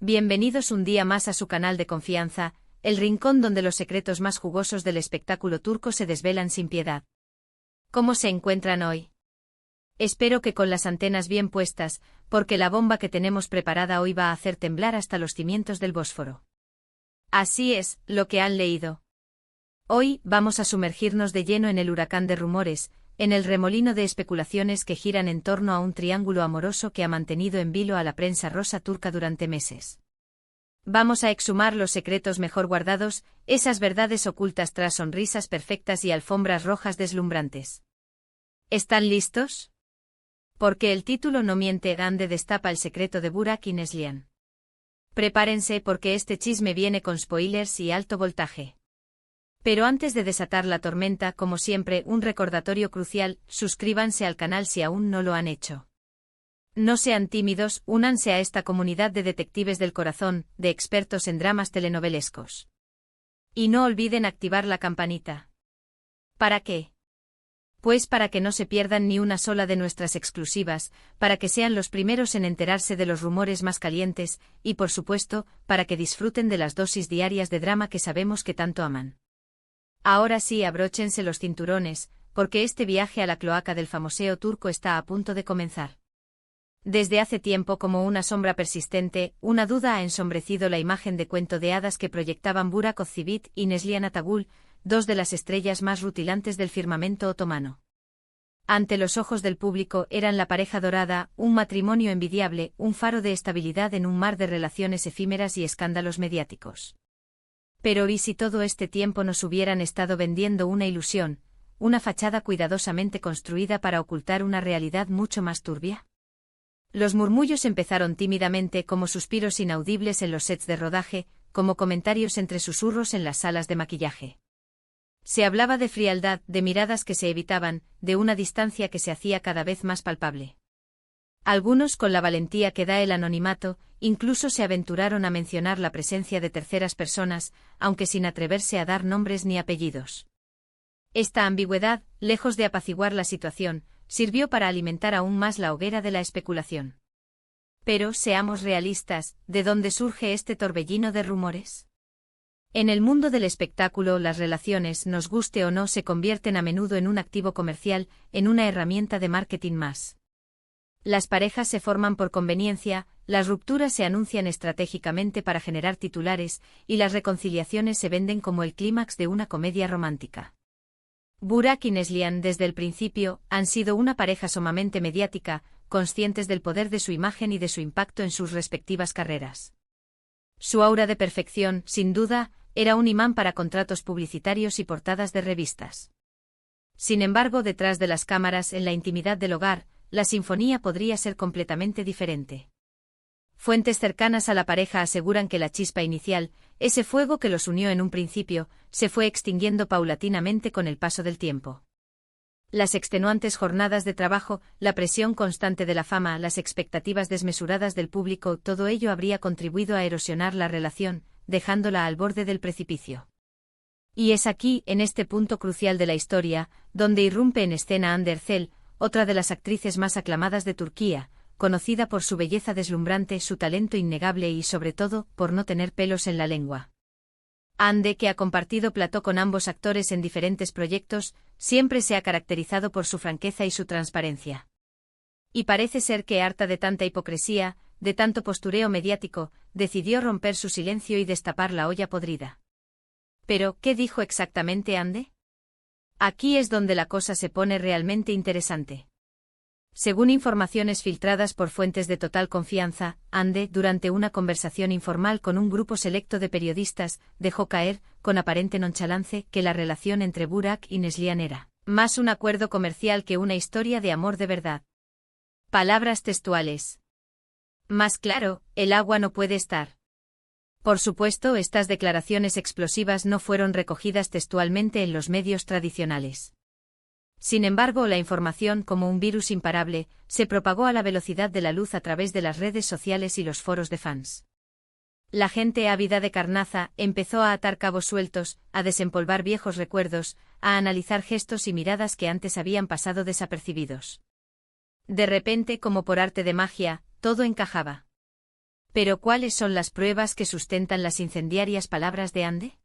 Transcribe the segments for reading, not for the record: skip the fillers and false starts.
Bienvenidos un día más a su canal de confianza, el rincón donde los secretos más jugosos del espectáculo turco se desvelan sin piedad. ¿Cómo se encuentran hoy? Espero que con las antenas bien puestas, porque la bomba que tenemos preparada hoy va a hacer temblar hasta los cimientos del Bósforo. Así es, lo que han leído. Hoy vamos a sumergirnos de lleno en el huracán de rumores, en el remolino de especulaciones que giran en torno a un triángulo amoroso que ha mantenido en vilo a la prensa rosa turca durante meses. Vamos a exhumar los secretos mejor guardados, esas verdades ocultas tras sonrisas perfectas y alfombras rojas deslumbrantes. ¿Están listos? Porque el título no miente, Hande destapa el secreto de Burak y Neslihan. Prepárense porque este chisme viene con spoilers y alto voltaje. Pero antes de desatar la tormenta, como siempre, un recordatorio crucial: suscríbanse al canal si aún no lo han hecho. No sean tímidos, únanse a esta comunidad de detectives del corazón, de expertos en dramas telenovelescos. Y no olviden activar la campanita. ¿Para qué? Pues para que no se pierdan ni una sola de nuestras exclusivas, para que sean los primeros en enterarse de los rumores más calientes, y por supuesto, para que disfruten de las dosis diarias de drama que sabemos que tanto aman. Ahora sí, abróchense los cinturones, porque este viaje a la cloaca del famoseo turco está a punto de comenzar. Desde hace tiempo, como una sombra persistente, una duda ha ensombrecido la imagen de cuento de hadas que proyectaban Burak Özçivit y Neslihan Atagül, dos de las estrellas más rutilantes del firmamento otomano. Ante los ojos del público eran la pareja dorada, un matrimonio envidiable, un faro de estabilidad en un mar de relaciones efímeras y escándalos mediáticos. Pero ¿y si todo este tiempo nos hubieran estado vendiendo una ilusión, una fachada cuidadosamente construida para ocultar una realidad mucho más turbia? Los murmullos empezaron tímidamente, como suspiros inaudibles en los sets de rodaje, como comentarios entre susurros en las salas de maquillaje. Se hablaba de frialdad, de miradas que se evitaban, de una distancia que se hacía cada vez más palpable. Algunos, con la valentía que da el anonimato, incluso se aventuraron a mencionar la presencia de terceras personas, aunque sin atreverse a dar nombres ni apellidos. Esta ambigüedad, lejos de apaciguar la situación, sirvió para alimentar aún más la hoguera de la especulación. Pero, seamos realistas, ¿de dónde surge este torbellino de rumores? En el mundo del espectáculo, las relaciones, nos guste o no, se convierten a menudo en un activo comercial, en una herramienta de marketing más. Las parejas se forman por conveniencia, las rupturas se anuncian estratégicamente para generar titulares, y las reconciliaciones se venden como el clímax de una comedia romántica. Burak y Neslihan desde el principio han sido una pareja sumamente mediática, conscientes del poder de su imagen y de su impacto en sus respectivas carreras. Su aura de perfección, sin duda, era un imán para contratos publicitarios y portadas de revistas. Sin embargo, detrás de las cámaras, en la intimidad del hogar, la sinfonía podría ser completamente diferente. Fuentes cercanas a la pareja aseguran que la chispa inicial, ese fuego que los unió en un principio, se fue extinguiendo paulatinamente con el paso del tiempo. Las extenuantes jornadas de trabajo, la presión constante de la fama, las expectativas desmesuradas del público, todo ello habría contribuido a erosionar la relación, dejándola al borde del precipicio. Y es aquí, en este punto crucial de la historia, donde irrumpe en escena Hande Erçel, otra de las actrices más aclamadas de Turquía, conocida por su belleza deslumbrante, su talento innegable y, sobre todo, por no tener pelos en la lengua. Hande, que ha compartido plató con ambos actores en diferentes proyectos, siempre se ha caracterizado por su franqueza y su transparencia. Y parece ser que, harta de tanta hipocresía, de tanto postureo mediático, decidió romper su silencio y destapar la olla podrida. Pero, ¿qué dijo exactamente Hande? Aquí es donde la cosa se pone realmente interesante. Según informaciones filtradas por fuentes de total confianza, Hande, durante una conversación informal con un grupo selecto de periodistas, dejó caer, con aparente nonchalance, que la relación entre Burak y Neslihan era más un acuerdo comercial que una historia de amor de verdad. Palabras textuales. Más claro, el agua no puede estar. Por supuesto, estas declaraciones explosivas no fueron recogidas textualmente en los medios tradicionales. Sin embargo, la información, como un virus imparable, se propagó a la velocidad de la luz a través de las redes sociales y los foros de fans. La gente ávida de carnaza empezó a atar cabos sueltos, a desempolvar viejos recuerdos, a analizar gestos y miradas que antes habían pasado desapercibidos. De repente, como por arte de magia, todo encajaba. ¿Pero cuáles son las pruebas que sustentan las incendiarias palabras de Ande?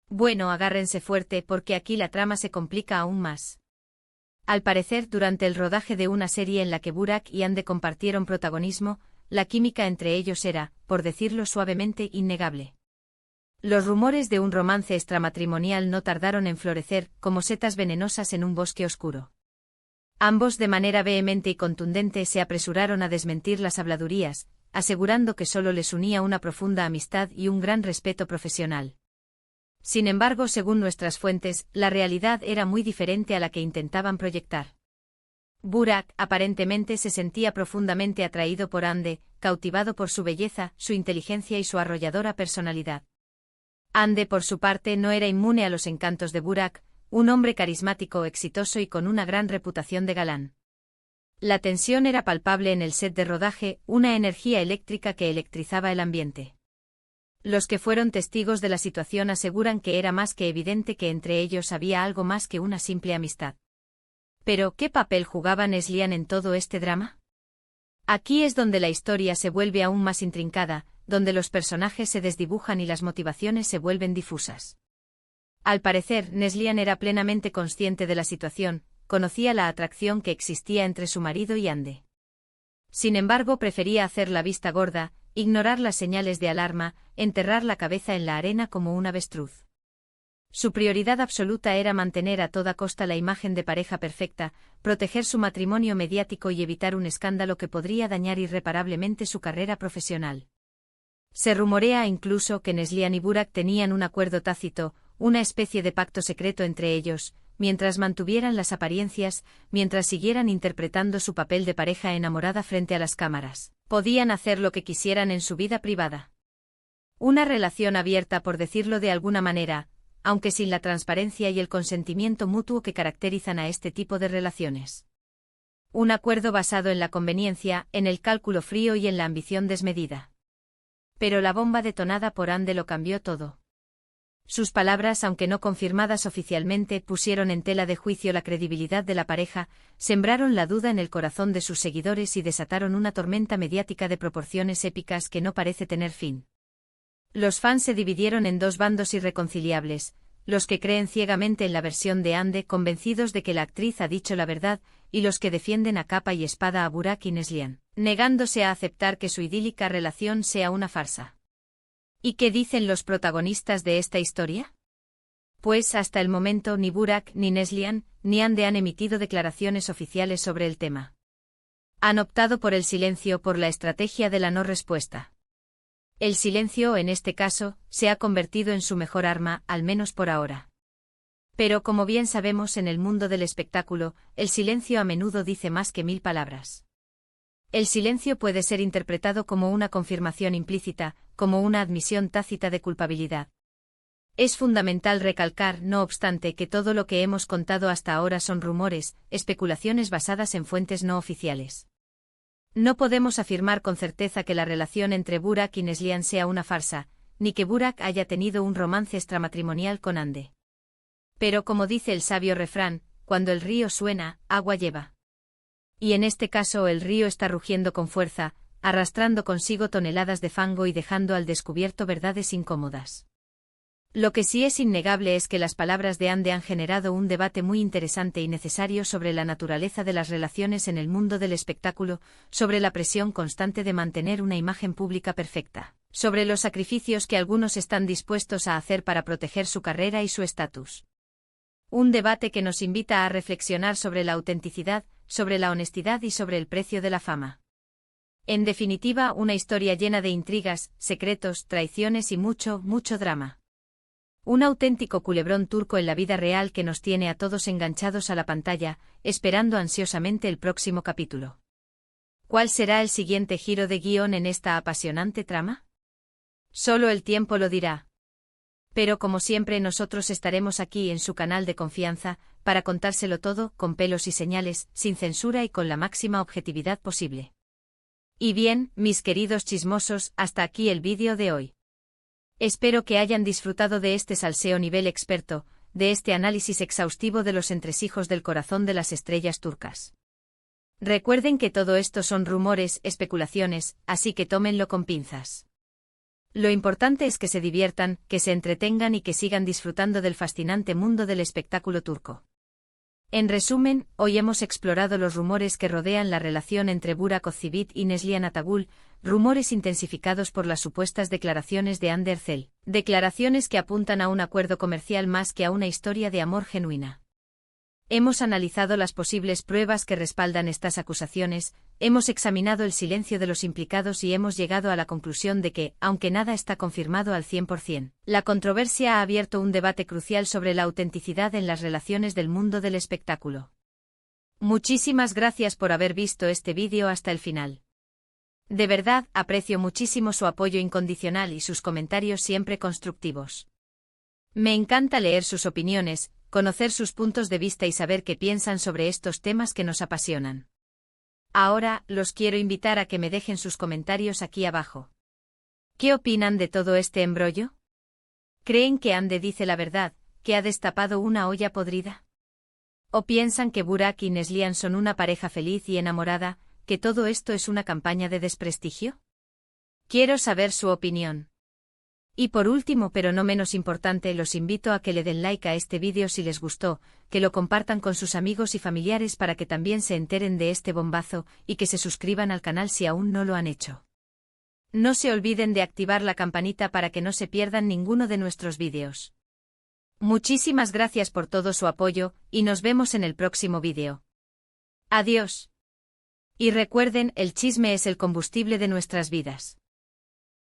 Bueno, agárrense fuerte porque aquí la trama se complica aún más. Al parecer, durante el rodaje de una serie en la que Burak y Ande compartieron protagonismo, la química entre ellos era, por decirlo suavemente, innegable. Los rumores de un romance extramatrimonial no tardaron en florecer, como setas venenosas en un bosque oscuro. Ambos de manera vehemente y contundente se apresuraron a desmentir las habladurías, asegurando que solo les unía una profunda amistad y un gran respeto profesional. Sin embargo, según nuestras fuentes, la realidad era muy diferente a la que intentaban proyectar. Burak aparentemente se sentía profundamente atraído por Ande, cautivado por su belleza, su inteligencia y su arrolladora personalidad. Ande, por su parte, no era inmune a los encantos de Burak, un hombre carismático, exitoso y con una gran reputación de galán. La tensión era palpable en el set de rodaje, una energía eléctrica que electrizaba el ambiente. Los que fueron testigos de la situación aseguran que era más que evidente que entre ellos había algo más que una simple amistad. Pero, ¿qué papel jugaba Neslihan en todo este drama? Aquí es donde la historia se vuelve aún más intrincada, donde los personajes se desdibujan y las motivaciones se vuelven difusas. Al parecer, Neslihan era plenamente consciente de la situación, conocía la atracción que existía entre su marido y Ande. Sin embargo, prefería hacer la vista gorda, ignorar las señales de alarma, enterrar la cabeza en la arena como un avestruz. Su prioridad absoluta era mantener a toda costa la imagen de pareja perfecta, proteger su matrimonio mediático y evitar un escándalo que podría dañar irreparablemente su carrera profesional. Se rumorea incluso que Neslihan y Burak tenían un acuerdo tácito, una especie de pacto secreto entre ellos, mientras mantuvieran las apariencias, mientras siguieran interpretando su papel de pareja enamorada frente a las cámaras, podían hacer lo que quisieran en su vida privada. Una relación abierta, por decirlo de alguna manera, aunque sin la transparencia y el consentimiento mutuo que caracterizan a este tipo de relaciones. Un acuerdo basado en la conveniencia, en el cálculo frío y en la ambición desmedida. Pero la bomba detonada por Ande lo cambió todo. Sus palabras, aunque no confirmadas oficialmente, pusieron en tela de juicio la credibilidad de la pareja, sembraron la duda en el corazón de sus seguidores y desataron una tormenta mediática de proporciones épicas que no parece tener fin. Los fans se dividieron en dos bandos irreconciliables, los que creen ciegamente en la versión de Ande, convencidos de que la actriz ha dicho la verdad, y los que defienden a capa y espada a Burak y Neslihan, negándose a aceptar que su idílica relación sea una farsa. ¿Y qué dicen los protagonistas de esta historia? Pues hasta el momento ni Burak, ni Neslihan, ni Ande han emitido declaraciones oficiales sobre el tema. Han optado por el silencio, por la estrategia de la no respuesta. El silencio, en este caso, se ha convertido en su mejor arma, al menos por ahora. Pero como bien sabemos, en el mundo del espectáculo, el silencio a menudo dice más que 1000 palabras. El silencio puede ser interpretado como una confirmación implícita, como una admisión tácita de culpabilidad. Es fundamental recalcar, no obstante, que todo lo que hemos contado hasta ahora son rumores, especulaciones basadas en fuentes no oficiales. No podemos afirmar con certeza que la relación entre Burak y Neslihan sea una farsa, ni que Burak haya tenido un romance extramatrimonial con Ande. Pero como dice el sabio refrán, cuando el río suena, agua lleva. Y en este caso el río está rugiendo con fuerza, arrastrando consigo toneladas de fango y dejando al descubierto verdades incómodas. Lo que sí es innegable es que las palabras de Ande han generado un debate muy interesante y necesario sobre la naturaleza de las relaciones en el mundo del espectáculo, sobre la presión constante de mantener una imagen pública perfecta, sobre los sacrificios que algunos están dispuestos a hacer para proteger su carrera y su estatus. Un debate que nos invita a reflexionar sobre la autenticidad, sobre la honestidad y sobre el precio de la fama. En definitiva, una historia llena de intrigas, secretos, traiciones y mucho, mucho drama. Un auténtico culebrón turco en la vida real que nos tiene a todos enganchados a la pantalla, esperando ansiosamente el próximo capítulo. ¿Cuál será el siguiente giro de guión en esta apasionante trama? Solo el tiempo lo dirá. Pero como siempre nosotros estaremos aquí en su canal de confianza, para contárselo todo, con pelos y señales, sin censura y con la máxima objetividad posible. Y bien, mis queridos chismosos, hasta aquí el vídeo de hoy. Espero que hayan disfrutado de este salseo nivel experto, de este análisis exhaustivo de los entresijos del corazón de las estrellas turcas. Recuerden que todo esto son rumores, especulaciones, así que tómenlo con pinzas. Lo importante es que se diviertan, que se entretengan y que sigan disfrutando del fascinante mundo del espectáculo turco. En resumen, hoy hemos explorado los rumores que rodean la relación entre Burak Özçivit y Neslihan Atagül, rumores intensificados por las supuestas declaraciones de Hande Erçel, declaraciones que apuntan a un acuerdo comercial más que a una historia de amor genuina. Hemos analizado las posibles pruebas que respaldan estas acusaciones, hemos examinado el silencio de los implicados y hemos llegado a la conclusión de que, aunque nada está confirmado al 100%, la controversia ha abierto un debate crucial sobre la autenticidad en las relaciones del mundo del espectáculo. Muchísimas gracias por haber visto este vídeo hasta el final. De verdad, aprecio muchísimo su apoyo incondicional y sus comentarios siempre constructivos. Me encanta leer sus opiniones, conocer sus puntos de vista y saber qué piensan sobre estos temas que nos apasionan. Ahora, los quiero invitar a que me dejen sus comentarios aquí abajo. ¿Qué opinan de todo este embrollo? ¿Creen que Hande dice la verdad, que ha destapado una olla podrida? ¿O piensan que Burak y Neslihan son una pareja feliz y enamorada, que todo esto es una campaña de desprestigio? Quiero saber su opinión. Y por último pero no menos importante, los invito a que le den like a este vídeo si les gustó, que lo compartan con sus amigos y familiares para que también se enteren de este bombazo, y que se suscriban al canal si aún no lo han hecho. No se olviden de activar la campanita para que no se pierdan ninguno de nuestros vídeos. Muchísimas gracias por todo su apoyo, y nos vemos en el próximo vídeo. Adiós. Y recuerden, el chisme es el combustible de nuestras vidas.